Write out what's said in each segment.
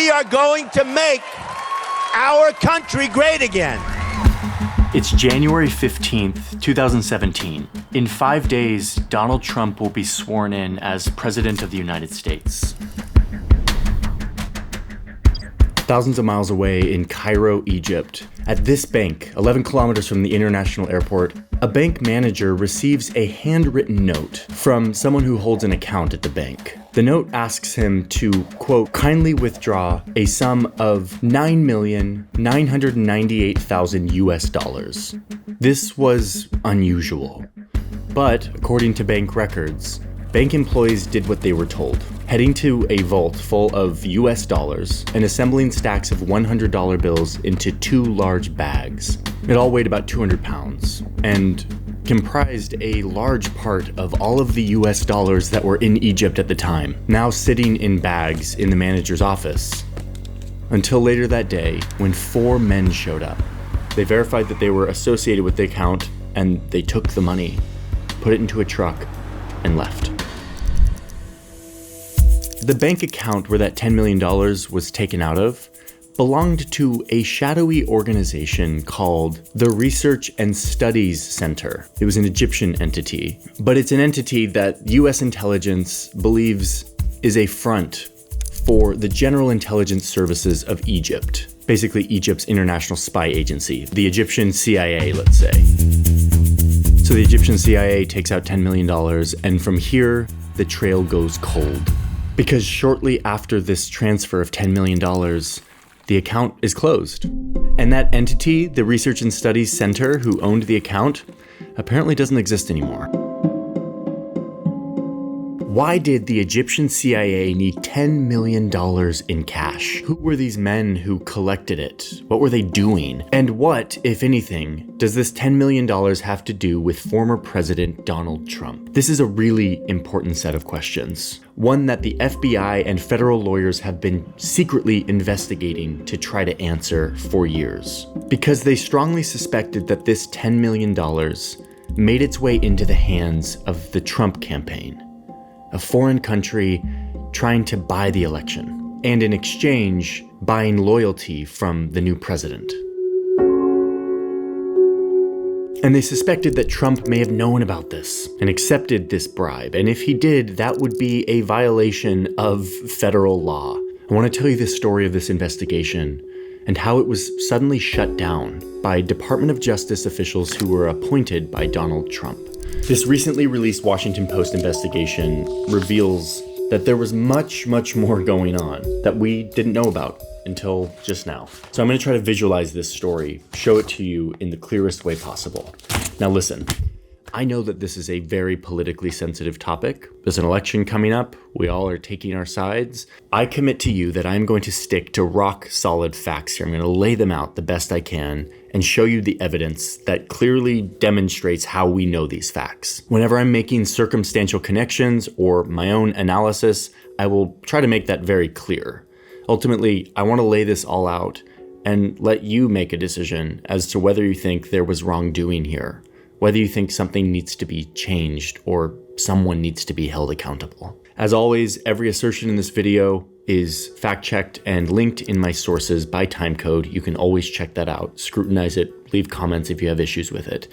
we are going to make our country great again. It's January 15th, 2017. In 5 days, Donald Trump will be sworn in as President of the United States. Thousands of miles away in Cairo, Egypt, at this bank, 11 kilometers from the international airport, a bank manager receives a handwritten note from someone who holds an account at the bank. The note asks him to, quote, kindly withdraw a sum of $9,998,000 US. This was unusual. But according to bank records, bank employees did what they were told, heading to a vault full of US dollars and assembling stacks of $100 bills into 2 large bags. It all weighed about 200 pounds and comprised a large part of all of the US dollars that were in Egypt at the time, now sitting in bags in the manager's office. Until later that day, when 4 men showed up. They verified that they were associated with the account, and they took the money, put it into a truck, and left. The bank account where that $10 million was taken out of belonged to a shadowy organization called the Research and Studies Center. It was an Egyptian entity, but it's an entity that US intelligence believes is a front for the General Intelligence Services of Egypt, basically Egypt's international spy agency, the Egyptian CIA, let's say. So the Egyptian CIA takes out $10 million, and from here, the trail goes cold. Because shortly after this transfer of $10 million, the account is closed. And that entity, the Research and Studies Center who owned the account, apparently doesn't exist anymore. Why did the Egyptian CIA need $10 million in cash? Who were these men who collected it? What were they doing? And what, if anything, does this $10 million have to do with former President Donald Trump? This is a really important set of questions. One that the FBI and federal lawyers have been secretly investigating to try to answer for years. Because they strongly suspected that this $10 million made its way into the hands of the Trump campaign, a foreign country trying to buy the election, and in exchange, buying loyalty from the new president. And they suspected that Trump may have known about this and accepted this bribe, and if he did, that would be a violation of federal law. I want to tell you the story of this investigation and how it was suddenly shut down by Department of Justice officials who were appointed by Donald Trump. This recently released Washington Post investigation reveals that there was much, much more going on that we didn't know about until just now. So I'm going to try to visualize this story, show it to you in the clearest way possible. Now listen, I know that this is a very politically sensitive topic. There's an election coming up. We all are taking our sides. I commit to you that I'm going to stick to rock solid facts here. I'm going to lay them out the best I can and show you the evidence that clearly demonstrates how we know these facts. Whenever I'm making circumstantial connections or my own analysis, I will try to make that very clear. Ultimately, I want to lay this all out and let you make a decision as to whether you think there was wrongdoing here, whether you think something needs to be changed or someone needs to be held accountable. As always, every assertion in this video is fact-checked and linked in my sources by timecode. You can always check that out, scrutinize it, leave comments if you have issues with it.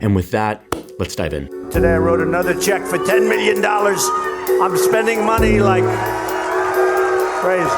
And with that, let's dive in. Today I wrote another check for $10 million. I'm spending money like crazy.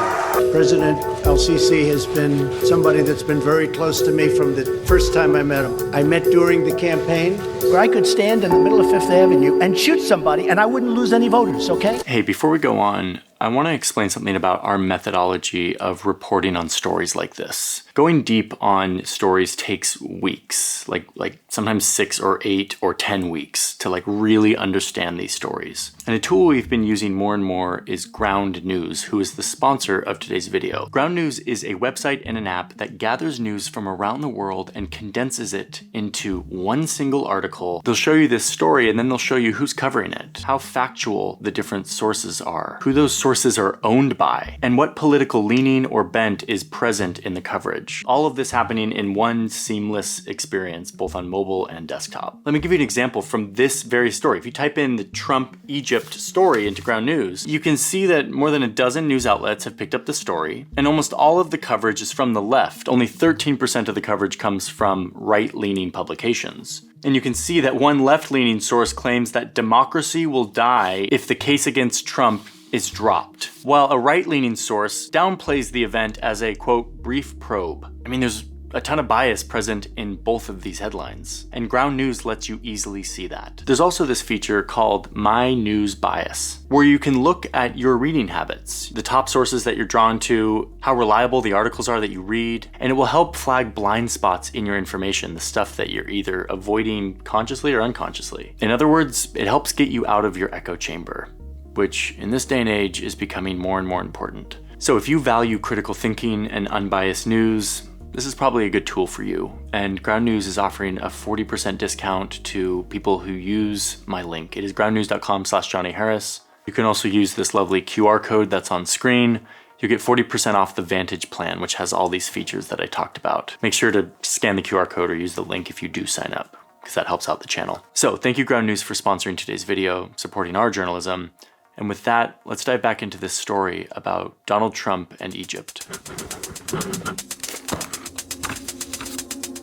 President El-Sisi has been somebody that's been very close to me from the first time I met him. I met during the campaign where I could stand in the middle of Fifth Avenue and shoot somebody and I wouldn't lose any voters, okay? Hey, before we go on, I want to explain something about our methodology of reporting on stories like this. Going deep on stories takes weeks, like sometimes 6 or 8 or 10 weeks to really understand these stories. And a tool we've been using more and more is Ground News, who is the sponsor of today's video. Ground News is a website and an app that gathers news from around the world and condenses it into one single article. They'll show you this story and then they'll show you who's covering it, how factual the different sources are, who those sources are owned by, and what political leaning or bent is present in the coverage. All of this happening in one seamless experience, both on mobile and desktop. Let me give you an example from this very story. If you type in the Trump Egypt story into Ground News, you can see that more than a dozen news outlets have picked up the story, and almost all of the coverage is from the left. Only 13% of the coverage comes from right-leaning publications. And you can see that one left-leaning source claims that democracy will die if the case against Trump is dropped, while a right-leaning source downplays the event as a, quote, brief probe. I mean, there's a ton of bias present in both of these headlines, and Ground News lets you easily see that. There's also this feature called My News Bias, where you can look at your reading habits, the top sources that you're drawn to, how reliable the articles are that you read, and it will help flag blind spots in your information, the stuff that you're either avoiding consciously or unconsciously. In other words, it helps get you out of your echo chamber, which in this day and age is becoming more and more important. So if you value critical thinking and unbiased news, this is probably a good tool for you. And Ground News is offering a 40% discount to people who use my link. It is groundnews.com/Johnny Harris. You can also use this lovely QR code that's on screen. You get 40% off the Vantage plan, which has all these features that I talked about. Make sure to scan the QR code or use the link if you do sign up, because that helps out the channel. So thank you, Ground News, for sponsoring today's video, supporting our journalism. And with that, let's dive back into this story about Donald Trump and Egypt.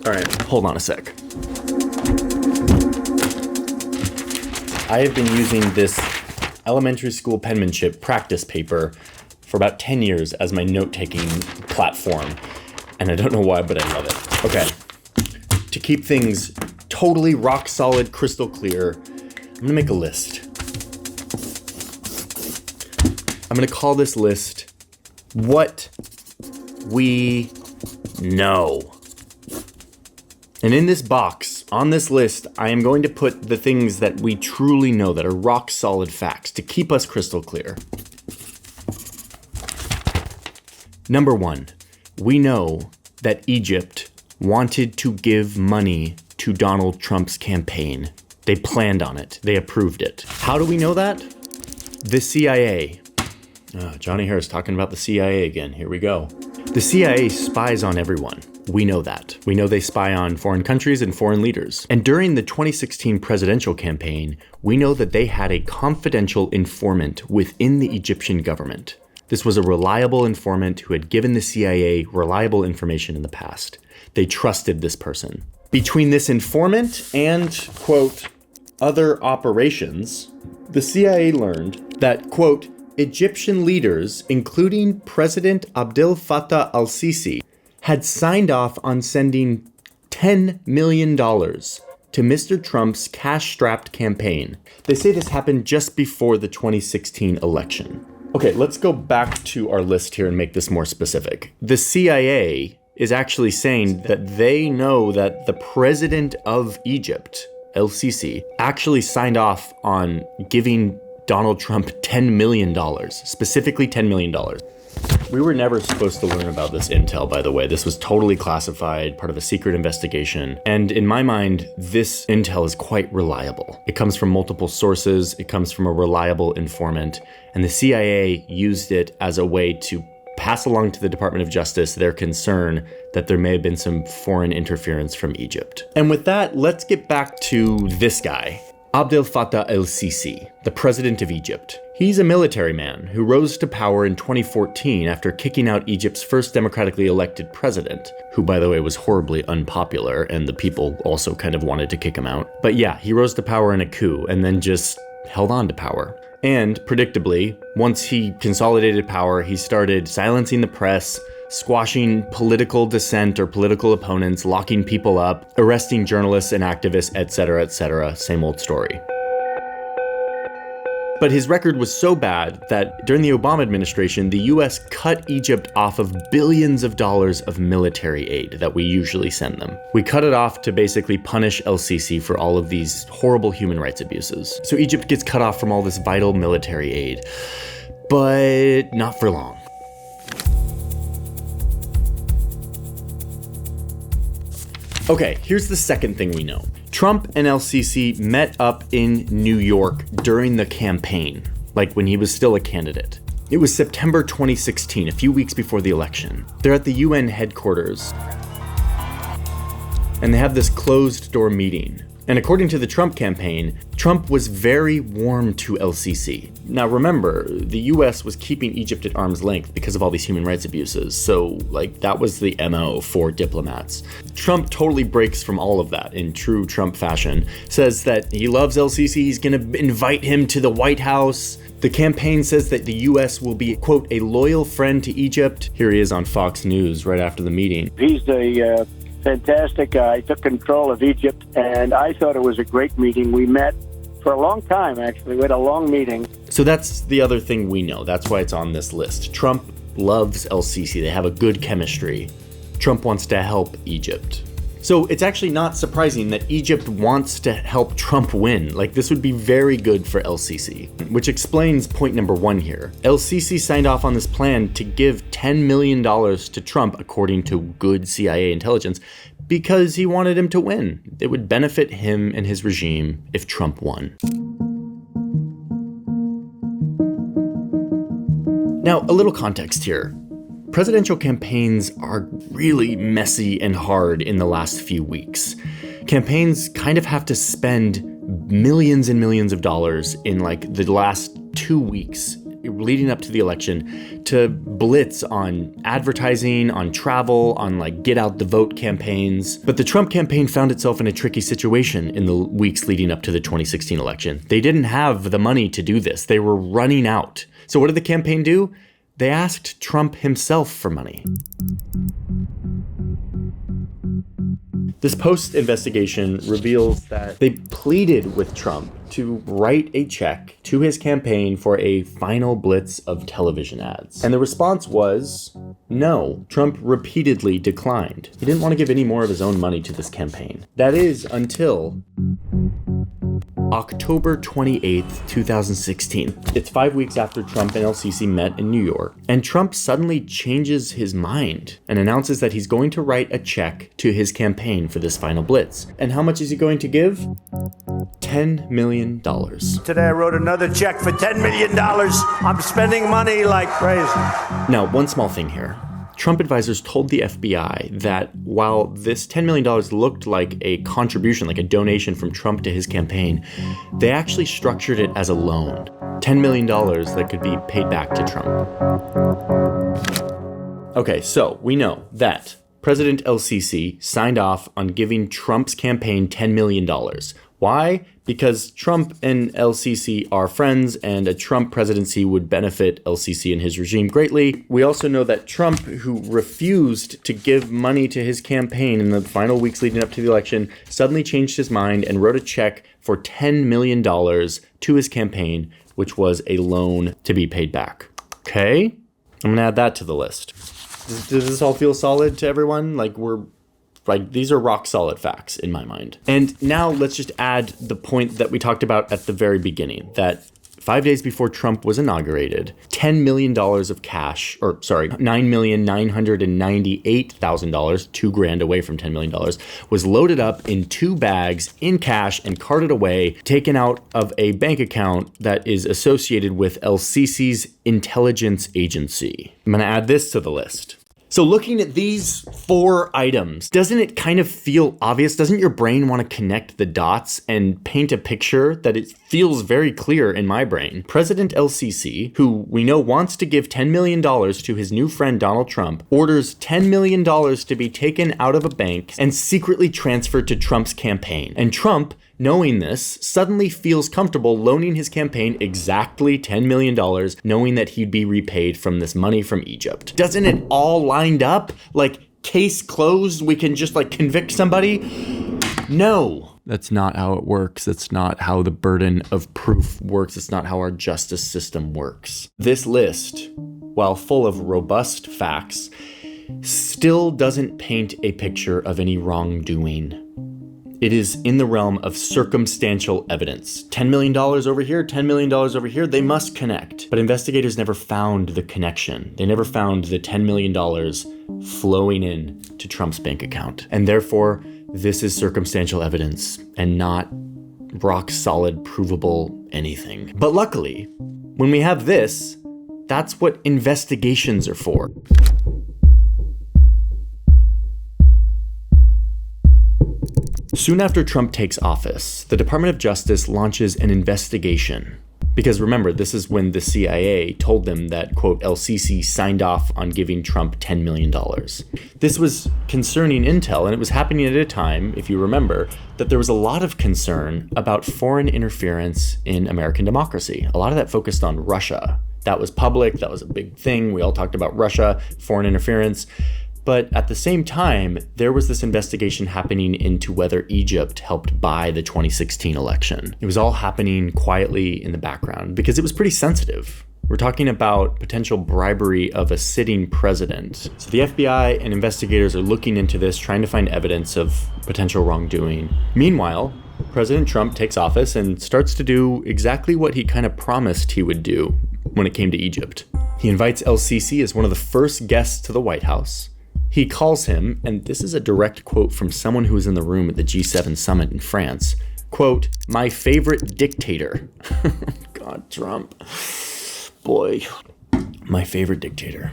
All right, hold on a sec. I have been using this elementary school penmanship practice paper for about 10 years as my note-taking platform. And I don't know why, but I love it. Okay, to keep things totally rock solid, crystal clear, I'm gonna make a list. I'm gonna call this list What We Know. And in this box, on this list, I am going to put the things that we truly know, that are rock solid facts, to keep us crystal clear. Number one, we know that Egypt wanted to give money to Donald Trump's campaign. They planned on it. They approved it. How do we know that? The CIA. Johnny Harris talking about the CIA again. Here we go. The CIA spies on everyone. We know that. We know they spy on foreign countries and foreign leaders. And during the 2016 presidential campaign, we know that they had a confidential informant within the Egyptian government. This was a reliable informant who had given the CIA reliable information in the past. They trusted this person. Between this informant and, quote, other operations, the CIA learned that, quote, Egyptian leaders, including President Abdel Fattah al-Sisi, had signed off on sending $10 million to Mr. Trump's cash-strapped campaign. They say this happened just before the 2016 election. Okay, let's go back to our list here and make this more specific. The CIA is actually saying that they know that the president of Egypt, El-Sisi, actually signed off on giving Donald Trump $10 million, specifically $10 million. We were never supposed to learn about this intel, by the way. This was totally classified, part of a secret investigation. And in my mind, this intel is quite reliable. It comes from multiple sources. It comes from a reliable informant. And the CIA used it as a way to pass along to the Department of Justice their concern that there may have been some foreign interference from Egypt. And with that, let's get back to this guy, Abdel Fattah el-Sisi, the president of Egypt. He's a military man who rose to power in 2014 after kicking out Egypt's first democratically elected president, who, by the way, was horribly unpopular, and the people also kind of wanted to kick him out. But yeah, he rose to power in a coup and then just held on to power. And predictably, once he consolidated power, he started silencing the press, squashing political dissent or political opponents, locking people up, arresting journalists and activists, etc., etc. Same old story. But his record was so bad that during the Obama administration, the US cut Egypt off of billions of dollars of military aid that we usually send them. We cut it off to basically punish El-Sisi for all of these horrible human rights abuses. So Egypt gets cut off from all this vital military aid, but not for long. Okay, here's the second thing we know. Trump and El-Sisi met up in New York during the campaign, like when he was still a candidate. It was September 2016, a few weeks before the election. They're at the UN headquarters, and they have this closed-door meeting. And according to the Trump campaign, Trump was very warm to LCC. Now remember, the US was keeping Egypt at arm's length because of all these human rights abuses, so that was the MO for diplomats. Trump totally breaks from all of that in true Trump fashion, says that he loves LCC, he's gonna invite him to the White House. The campaign says that the US will be, quote, a loyal friend to Egypt. Here he is on Fox News right after the meeting. He's a fantastic guy, took control of Egypt, and I thought it was a great meeting. We met for a long time, actually. We had a long meeting. So that's the other thing we know. That's why it's on this list. Trump loves LCC. They have a good chemistry. Trump wants to help Egypt. So it's actually not surprising that Egypt wants to help Trump win. This would be very good for LCC, which explains point number one here. LCC signed off on this plan to give $10 million to Trump, according to good CIA intelligence, because he wanted him to win. It would benefit him and his regime if Trump won. Now, a little context here. Presidential campaigns are really messy and hard in the last few weeks. Campaigns kind of have to spend millions and millions of dollars in the last 2 weeks leading up to the election to blitz on advertising, on travel, on get out the vote campaigns. But the Trump campaign found itself in a tricky situation in the weeks leading up to the 2016 election. They didn't have the money to do this. They were running out. So what did the campaign do? They asked Trump himself for money. This post-investigation reveals that they pleaded with Trump to write a check to his campaign for a final blitz of television ads. And the response was no. Trump repeatedly declined. He didn't want to give any more of his own money to this campaign. That is until October 28th, 2016. It's 5 weeks after Trump and LCC met in New York, and Trump suddenly changes his mind and announces that he's going to write a check to his campaign for this final blitz. And how much is he going to give? $10 million. Today I wrote another check for $10 million. I'm spending money like crazy. Now, one small thing here. Trump advisors told the FBI that while this $10 million looked like a contribution, like a donation from Trump to his campaign, they actually structured it as a loan. $10 million that could be paid back to Trump. Okay, so we know that President LCC signed off on giving Trump's campaign $10 million. Why? Because Trump and LCC are friends, and a Trump presidency would benefit LCC and his regime greatly. We also know that Trump, who refused to give money to his campaign in the final weeks leading up to the election, suddenly changed his mind and wrote a check for $10 million to his campaign, which was a loan to be paid back. Okay? I'm going to add that to the list. Does this all feel solid to everyone? These are rock solid facts in my mind. And now let's just add the point that we talked about at the very beginning, that 5 days before Trump was inaugurated, $10 million of cash, $9,998,000, $2,000 away from $10 million, was loaded up in 2 bags in cash and carted away, taken out of a bank account that is associated with LCC's intelligence agency. I'm gonna add this to the list. So looking at these 4 items, doesn't it kind of feel obvious? Doesn't your brain want to connect the dots and paint a picture that it feels very clear in my brain? President LCC, who we know wants to give $10 million to his new friend Donald Trump, orders $10 million to be taken out of a bank and secretly transferred to Trump's campaign. And Trump, knowing this, suddenly feels comfortable loaning his campaign exactly $10 million, knowing that he'd be repaid from this money from Egypt. Doesn't it all lined up? Case closed, we can just convict somebody? No. That's not how it works. That's not how the burden of proof works. It's not how our justice system works. This list, while full of robust facts, still doesn't paint a picture of any wrongdoing. It is in the realm of circumstantial evidence. $10 million over here, $10 million over here, they must connect. But investigators never found the connection. They never found the $10 million flowing in to Trump's bank account. And therefore, this is circumstantial evidence and not rock solid, provable anything. But luckily, when we have this, That's what investigations are for. Soon after Trump takes office, the Department of Justice launches an investigation. Because remember, this is when the CIA told them that, quote, El-Sisi signed off on giving Trump $10 million. This was concerning intel, and it was happening at a time, if you remember, that there was a lot of concern about foreign interference in American democracy. A lot of that focused on Russia. That was public, that was a big thing. We all talked about Russia, foreign interference. But at the same time, there was this investigation happening into whether Egypt helped buy the 2016 election. It was all happening quietly in the background because it was pretty sensitive. We're talking about potential bribery of a sitting president. So the FBI and investigators are looking into this, trying to find evidence of potential wrongdoing. Meanwhile, President Trump takes office and starts to do exactly what he kind of promised he would do when it came to Egypt. He invites El-Sisi as one of the first guests to the White House. He calls him, and this is a direct quote from someone who was in the room at the G7 summit in France, quote, "my favorite dictator." God, Trump. Boy, my favorite dictator.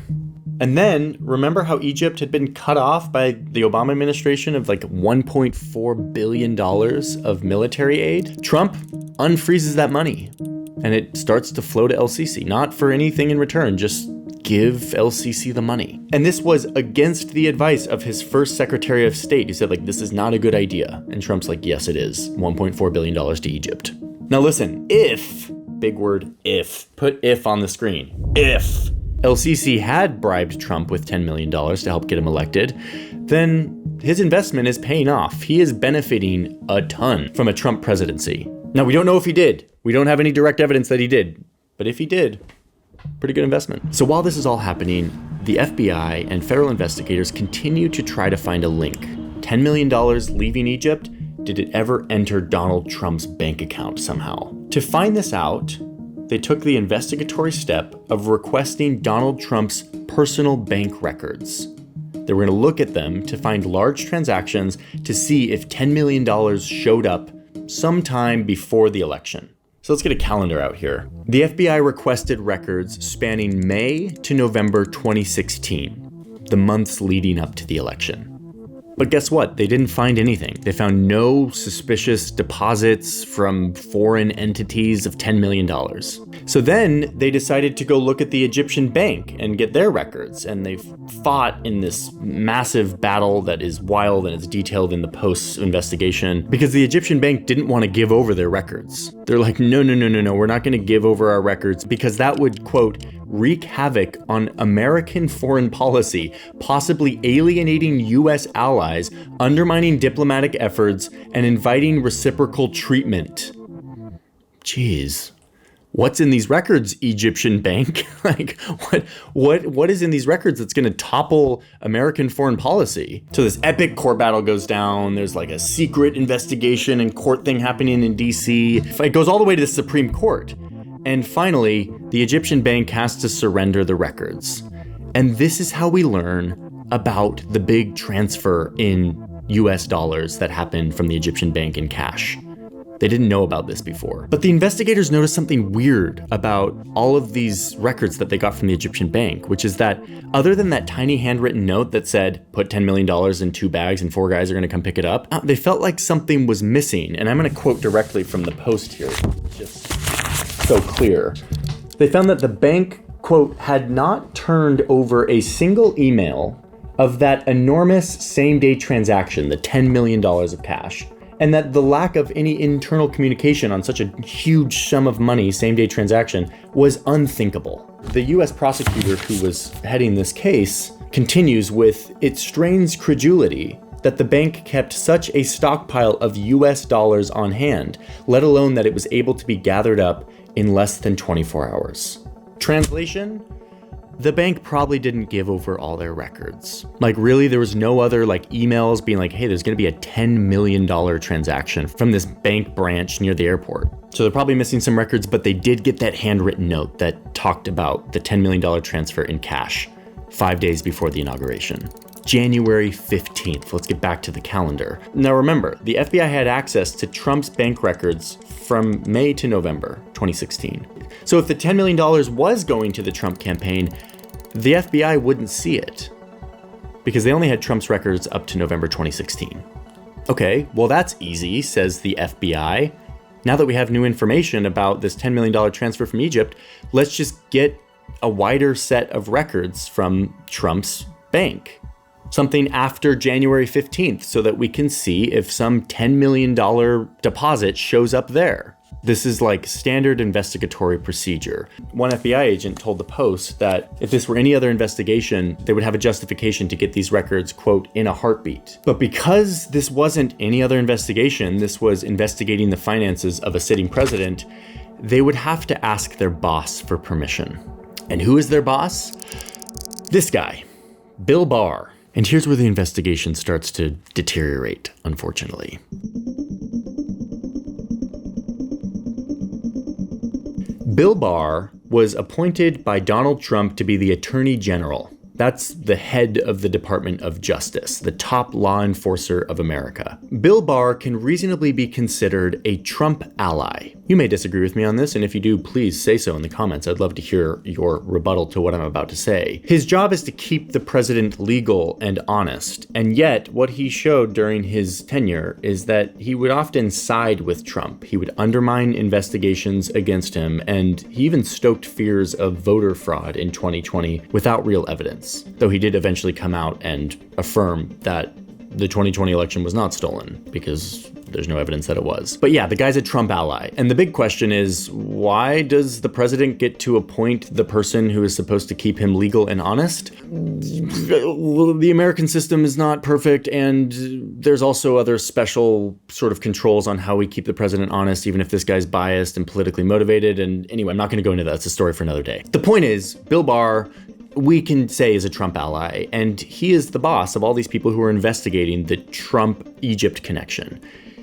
And then, remember how Egypt had been cut off by the Obama administration of like $1.4 billion of military aid? Trump unfreezes that money, and it starts to flow to El-Sisi, not for anything in return, just give El-Sisi the money. And this was against the advice of his first Secretary of State. He said, like, this is not a good idea. And Trump's like, yes, it is. $1.4 billion to Egypt. Now listen, if, big word, if, put if on the screen, if El-Sisi had bribed Trump with $10 million to help get him elected, then his investment is paying off. He is benefiting a ton from a Trump presidency. Now, we don't know if he did. We don't have any direct evidence that he did. But if he did, pretty good investment. So while this is all happening, the FBI and federal investigators continue to try to find a link. $10 million leaving Egypt, did it ever enter Donald Trump's bank account somehow? To find this out, they took the investigatory step of requesting Donald Trump's personal bank records. They were going to look at them to find large transactions to see if $10 million showed up sometime before the election. So let's get a calendar out here. The FBI requested records spanning May to November 2016, the months leading up to the election. But guess what? They didn't find anything. They found no suspicious deposits from foreign entities of $10 million. So then they decided to go look at the Egyptian bank and get their records. And they fought in this massive battle that is wild and it's detailed in the Post's investigation because the Egyptian bank didn't want to give over their records. They're like, no, we're not going to give over our records because that would, quote, wreak havoc on American foreign policy, possibly alienating U.S. allies, undermining diplomatic efforts, and inviting reciprocal treatment. Jeez. What's in these records, Egyptian bank? Like, what is in these records that's going to topple American foreign policy? So this epic court battle goes down. There's like a secret investigation and court thing happening in D.C. It goes all the way to the Supreme Court. And finally, the Egyptian bank has to surrender the records. And this is how we learn about the big transfer in US dollars that happened from the Egyptian bank in cash. They didn't know about this before. But the investigators noticed something weird about all of these records that they got from the Egyptian bank, which is that other than that tiny handwritten note that said, put $10 million in 2 bags and 4 guys are gonna come pick it up, they felt like something was missing. And I'm gonna quote directly from the Post here, just so clear. They found that the bank, quote, had not turned over a single email of that enormous same-day transaction, the $10 million of cash, and that the lack of any internal communication on such a huge sum of money, same-day transaction, was unthinkable. The US prosecutor who was heading this case continues with, it strains credulity that the bank kept such a stockpile of US dollars on hand, let alone that it was able to be gathered up in less than 24 hours. Translation? The bank probably didn't give over all their records. Like really, there was no other like emails being like, hey, there's gonna be a $10 million transaction from this bank branch near the airport. So they're probably missing some records, but they did get that handwritten note that talked about the $10 million transfer in cash 5 days before the inauguration. January 15th. Let's get back to the calendar. Now remember, the FBI had access to Trump's bank records from May to November 2016. So if the $10 million was going to the Trump campaign, the FBI wouldn't see it because they only had Trump's records up to November 2016. Okay, well that's easy, says the FBI. Now that we have new information about this $10 million transfer from Egypt, let's just get a wider set of records from Trump's bank. Something after January 15th so that we can see if some $10 million deposit shows up there. This is like standard investigatory procedure. One FBI agent told the Post that if this were any other investigation, they would have a justification to get these records, quote, in a heartbeat. But because this wasn't any other investigation, this was investigating the finances of a sitting president, they would have to ask their boss for permission. And who is their boss? This guy, Bill Barr. And here's where the investigation starts to deteriorate, unfortunately. Bill Barr was appointed by Donald Trump to be the Attorney General. That's the head of the Department of Justice, the top law enforcer of America. Bill Barr can reasonably be considered a Trump ally. You may disagree with me on this, and if you do, please say so in the comments. I'd love to hear your rebuttal to what I'm about to say. His job is to keep the president legal and honest, and yet what he showed during his tenure is that he would often side with Trump. He would undermine investigations against him, and he even stoked fears of voter fraud in 2020 without real evidence. Though he did eventually come out and affirm that the 2020 election was not stolen because there's no evidence that it was. But yeah, the guy's a Trump ally. And the big question is, why does the president get to appoint the person who is supposed to keep him legal and honest? The American system is not perfect, and there's also other special sort of controls on how we keep the president honest, even if this guy's biased and politically motivated. And anyway, I'm not going to go into that. It's a story for another day. The point is, Bill Barr, we can say is a Trump ally, and he is the boss of all these people who are investigating the Trump-Egypt connection.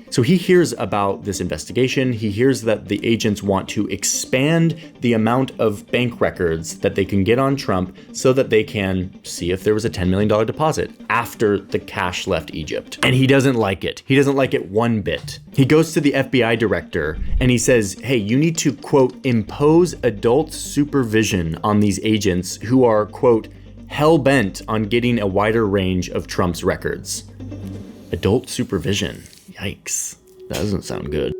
So he hears about this investigation. He hears that the agents want to expand the amount of bank records that they can get on Trump so that they can see if there was a $10 million deposit after the cash left Egypt. And he doesn't like it. He doesn't like it one bit. He goes to the FBI director and he says, hey, you need to, quote, impose adult supervision on these agents who are, quote, hell-bent on getting a wider range of Trump's records. Adult supervision. Yikes, that doesn't sound good.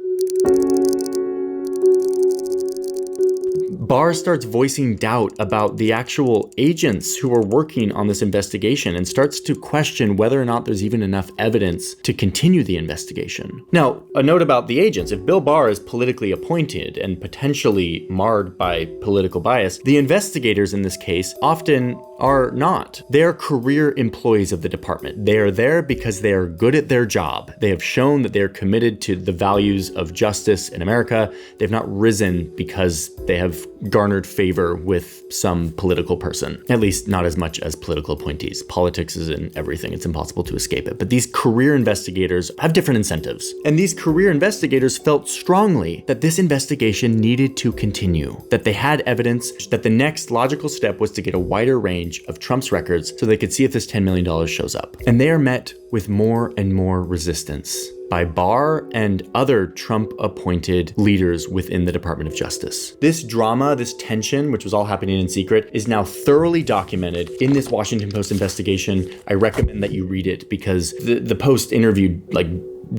Barr starts voicing doubt about the actual agents who are working on this investigation and starts to question whether or not there's even enough evidence to continue the investigation. Now, a note about the agents. If Bill Barr is politically appointed and potentially marred by political bias, the investigators in this case often are not. They're career employees of the department. They are there because they are good at their job. They have shown that they're committed to the values of justice in America. They've not risen because they have garnered favor with some political person, at least not as much as political appointees. Politics is in everything. It's impossible to escape it. But these career investigators have different incentives. And these career investigators felt strongly that this investigation needed to continue, that they had evidence, that the next logical step was to get a wider range of Trump's records so they could see if this $10 million shows up. And they are met with more and more resistance by Barr and other Trump-appointed leaders within the Department of Justice. This drama, this tension, which was all happening in secret, is now thoroughly documented in this Washington Post investigation. I recommend that you read it because the Post interviewed like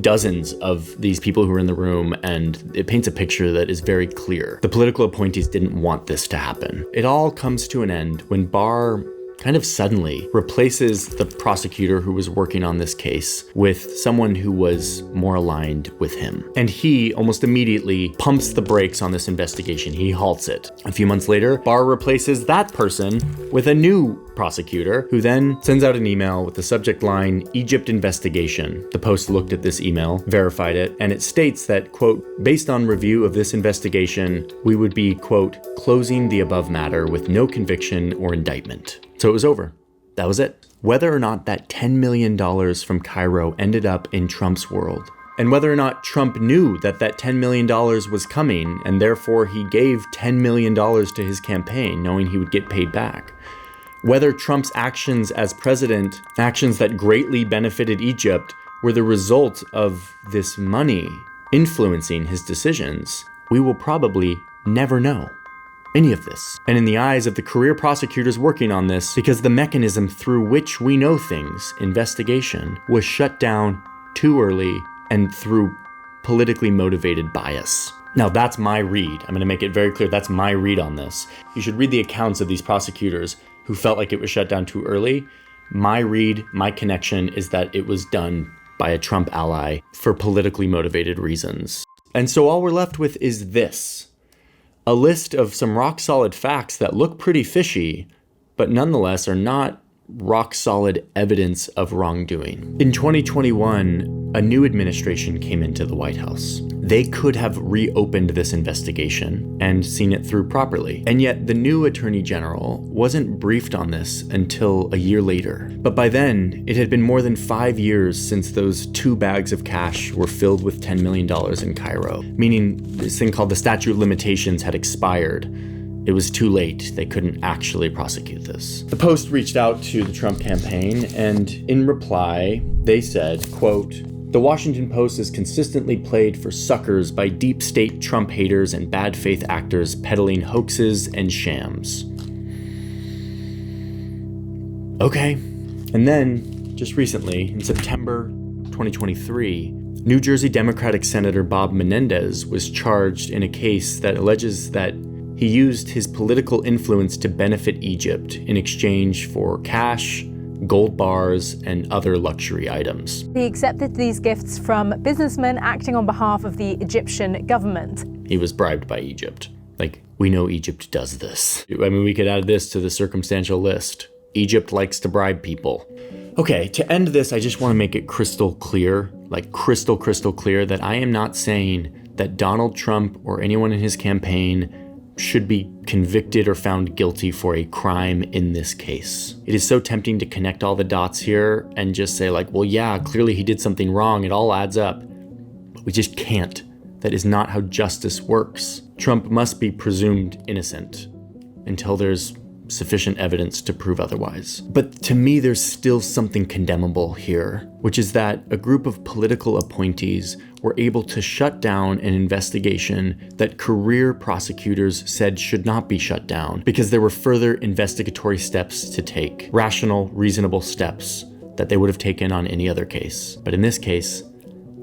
dozens of these people who were in the room, and it paints a picture that is very clear. The political appointees didn't want this to happen. It all comes to an end when Barr kind of suddenly replaces the prosecutor who was working on this case with someone who was more aligned with him. And he almost immediately pumps the brakes on this investigation. He halts it. A few months later, Barr replaces that person with a new prosecutor who then sends out an email with the subject line, Egypt investigation. The Post looked at this email, verified it, and it states that, quote, based on review of this investigation, we would be, quote, closing the above matter with no conviction or indictment. So it was over. That was it. Whether or not that $10 million from Cairo ended up in Trump's world, and whether or not Trump knew that that $10 million was coming, and therefore he gave $10 million to his campaign, knowing he would get paid back, whether Trump's actions as president, actions that greatly benefited Egypt, were the result of this money influencing his decisions, we will probably never know any of this. And in the eyes of the career prosecutors working on this, because the mechanism through which we know things, investigation, was shut down too early and through politically motivated bias. Now, that's my read. I'm going to make it very clear that's my read on this. You should read the accounts of these prosecutors who felt like it was shut down too early. My read, my connection is that it was done by a Trump ally for politically motivated reasons. And so all we're left with is this: a list of some rock-solid facts that look pretty fishy, but nonetheless are not rock-solid evidence of wrongdoing. In 2021, a new administration came into the White House. They could have reopened this investigation and seen it through properly. And yet the new Attorney General wasn't briefed on this until a year later. But by then, it had been more than 5 years since those 2 bags of cash were filled with $10 million in Cairo, meaning this thing called the statute of limitations had expired. It was too late. They couldn't actually prosecute this. The Post reached out to the Trump campaign, and in reply, they said, quote, "The Washington Post is consistently played for suckers by deep state Trump haters and bad faith actors peddling hoaxes and shams." Okay. And then, just recently, in September 2023, New Jersey Democratic Senator Bob Menendez was charged in a case that alleges that he used his political influence to benefit Egypt in exchange for cash, gold bars, and other luxury items. He accepted these gifts from businessmen acting on behalf of the Egyptian government. He was bribed by Egypt. Like, we know Egypt does this. I mean, we could add this to the circumstantial list. Egypt likes to bribe people. Okay, to end this, I just want to make it crystal clear, like crystal clear, that I am not saying that Donald Trump or anyone in his campaign should be convicted or found guilty for a crime in this case. It is so tempting to connect all the dots here and just say like, well, yeah, clearly he did something wrong. It all adds up. But we just can't. That is not how justice works. Trump must be presumed innocent until there's sufficient evidence to prove otherwise. But to me, there's still something condemnable here, which is that a group of political appointees were able to shut down an investigation that career prosecutors said should not be shut down because there were further investigatory steps to take, rational, reasonable steps that they would have taken on any other case. But in this case,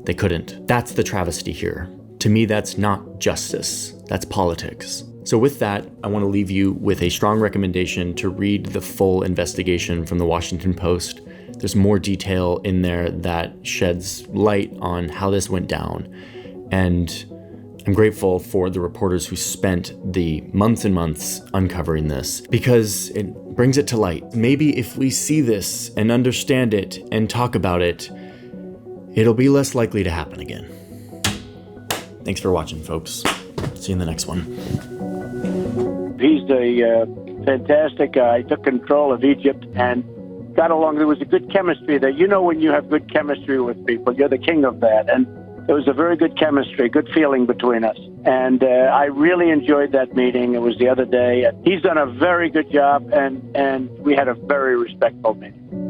they couldn't. That's the travesty here. To me, that's not justice. That's politics. So with that, I want to leave you with a strong recommendation to read the full investigation from the Washington Post. There's more detail in there that sheds light on how this went down. And I'm grateful for the reporters who spent the months and months uncovering this because it brings it to light. Maybe if we see this and understand it and talk about it, it'll be less likely to happen again. Thanks for watching, folks. See you in the next one. He's a fantastic guy. Took control of Egypt and got along. There was a good chemistry there. You know, when you have good chemistry with people, you're the king of that. And there was a very good chemistry, good feeling between us. And I really enjoyed that meeting. It was the other day. He's done a very good job, and we had a very respectful meeting.